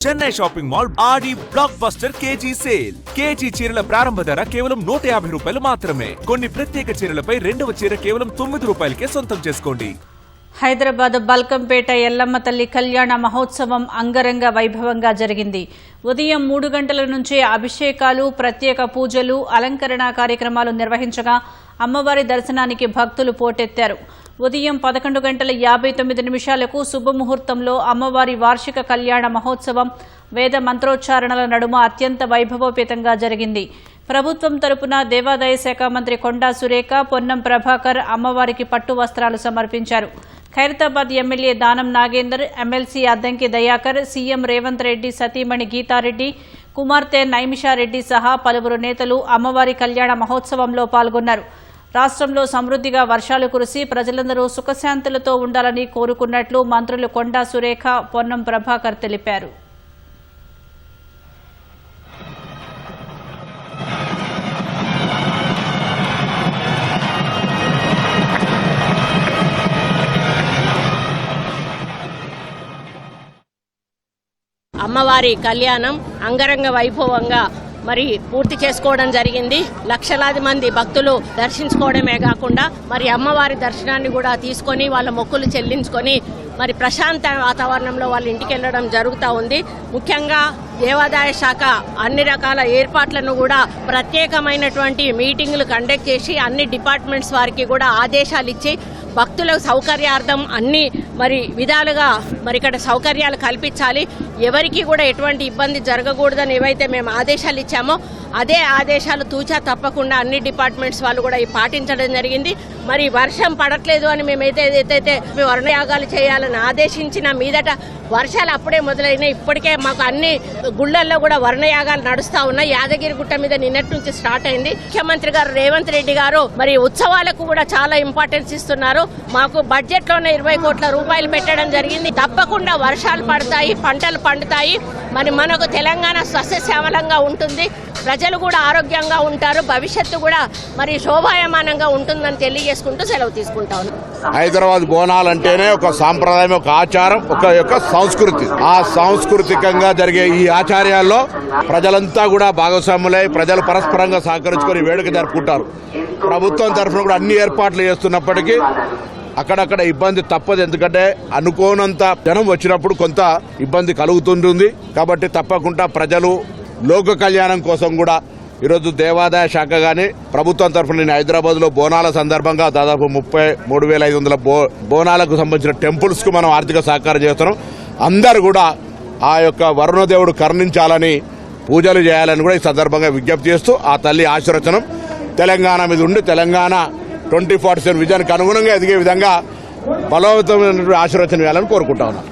Chennai shopping mall Aadi block buster KG sale. KG చీరల ప్రారంభ ధర కేవలం 150 రూపాయలు మాత్రమే. కొన్ని ప్రత్యేక చీరలపై రెండవ చీర కేవలం 9 రూపాయలకే సొంతం చేసుకోండి. హైదరాబాద్ బల్కంపేట ఎల్లమ్మ తల్లి కళ్యాణ మహోత్సవం అంగరంగ వైభవంగా జరిగింది. ఉదయం 3 గంటల నుంచే అభిషేకాలు, ప్రత్యేక పూజలు, అలంకరణ కార్యక్రమాలు నిర్వహించగా అమ్మవారి దర్శనానికి భక్తులు పోటెత్తారు. ఉదయం 11:59 శుభముహూర్తంలో అమ్మవారి వార్షిక కళ్యాణ మహోత్సవం వేద మంత్రోచ్చారణల నడుమ అత్యంత వైభవోపేతంగా జరిగింది. ప్రభుత్వం తరపున దేవాదాయ శాఖ మంత్రి కొండా సురేఖ, పొన్నం ప్రభాకర్ అమ్మవారికి పట్టు వస్త్రాలు సమర్పించారు. Khairatabad MLA Danam Nagender, MLC Addanki Dayakar, CM Revanth Reddy సతీమణి గీతారెడ్డి, కుమార్తె నైమిషారెడ్డి సహా పలువురు నేతలు అమ్మవారి కళ్యాణ మహోత్సవంలో పాల్గొన్నారు. రాష్ట్రంలో సమృద్ధిగా వర్షాలు కురిసి ప్రజలందరూ సుఖశాంతులతో ఉండాలని కోరుకున్నట్లు మంత్రులు కొండా సురేఖ, పొన్నం ప్రభాకర్ తెలిపారు. అమ్మవారి కళ్యాణం అంగరంగ వైభవంగా మరి పూర్తి చేసుకోవడం జరిగింది. లక్షలాది మంది భక్తులు దర్శించుకోవడమే కాకుండా మరి అమ్మవారి దర్శనాన్ని కూడా తీసుకొని వాళ్ళ మొక్కులు చెల్లించుకొని మరి ప్రశాంత వాతావరణంలో వాళ్ళ ఇంటికి వెళ్ళడం జరుగుతూ ఉంది. ముఖ్యంగా దేవాదాయ శాఖ అన్ని రకాల ఏర్పాట్లను కూడా ప్రత్యేకమైనటువంటి మీటింగులు కండక్ట్ చేసి అన్ని డిపార్ట్మెంట్స్ వారికి కూడా ఆదేశాలు ఇచ్చి భక్తుల సౌకర్యార్థం అన్ని మరి విధాలుగా మరి ఇక్కడ సౌకర్యాలు కల్పించాలి, ఎవరికి కూడా ఎటువంటి ఇబ్బంది జరగకూడదని ఏవైతే మేము ఆదేశాలు ఇచ్చామో అదే ఆదేశాలు తూచా తప్పకుండా అన్ని డిపార్ట్మెంట్స్ వాళ్ళు కూడా పాటించడం జరిగింది. మరి వర్షం పడట్లేదు అని మేమైతే ఏదైతే వర్ణయాగాలు చేయాలని ఆదేశించిన మీదట వర్షాలు అప్పుడే మొదలైనాయి. ఇప్పటికే మాకు అన్ని గుళ్లల్లో కూడా వర్ణయాగాలు నడుస్తా ఉన్నాయి. యాదగిరి గుట్ట మీద నిన్నటి నుంచి స్టార్ట్ అయింది. ముఖ్యమంత్రి గారు రేవంత్ రెడ్డి గారు మరి ఉత్సవాలకు కూడా చాలా ఇంపార్టెన్స్ ఇస్తున్నారు. మాకు బడ్జెట్ లోనే 20 కోట్ల రూపాయలు పెట్టడం జరిగింది. తప్పకుండా వర్షాలు పడతాయి, పంటలు పండుతాయి, మరి మనకు తెలంగాణ సస్యశ్యామలంగా ఉంటుంది, ప్రజలు కూడా ఆరోగ్యంగా ఉంటారు, భవిష్యత్తు కూడా మరి శోభాయమానంగా ఉంటుందని తెలియజేసుకుంటూ సెలవు తీసుకుంటాను. హైదరాబాద్ బోనాలంటేనే ఒక సాంప్రదాయం, ఒక ఆచారం, ఒక సంస్కృతి. ఆ సాంస్కృతికంగా జరిగే ఈ ఆచార్యాల్లో ప్రజలంతా కూడా భాగస్వాములై ప్రజలు పరస్పరంగా సహకరించుకొని వేడుక జరుపుకుంటారు. ప్రభుత్వం తరఫున కూడా అన్ని ఏర్పాట్లు చేస్తున్నప్పటికీ అక్కడక్కడ ఇబ్బంది తప్పదు. ఎందుకంటే అనుకోనంత జనం వచ్చినప్పుడు కొంత ఇబ్బంది కలుగుతుంటుంది. కాబట్టి తప్పకుండా ప్రజలు లోక కళ్యాణం కోసం కూడా ఈరోజు దేవాదాయ శాఖ గాని ప్రభుత్వం తరఫున నేను హైదరాబాద్ లో బోనాల సందర్భంగా దాదాపు 33,500 బోనాలకు సంబంధించిన టెంపుల్స్ కు మనం ఆర్థిక సహకారం చేస్తున్నాం. అందరూ కూడా ఆ యొక్క వరుణదేవుడు కరుణించాలని పూజలు చేయాలని కూడా ఈ సందర్భంగా విజ్ఞప్తి చేస్తూ ఆ తల్లి ఆశీర్వచనం తెలంగాణ మీద ఉండి తెలంగాణ 2047 విజయానికి అనుగుణంగా ఎదిగే విధంగా బలవంతమైన ఆశీర్వచనం చేయాలని కోరుకుంటా ఉన్నాను.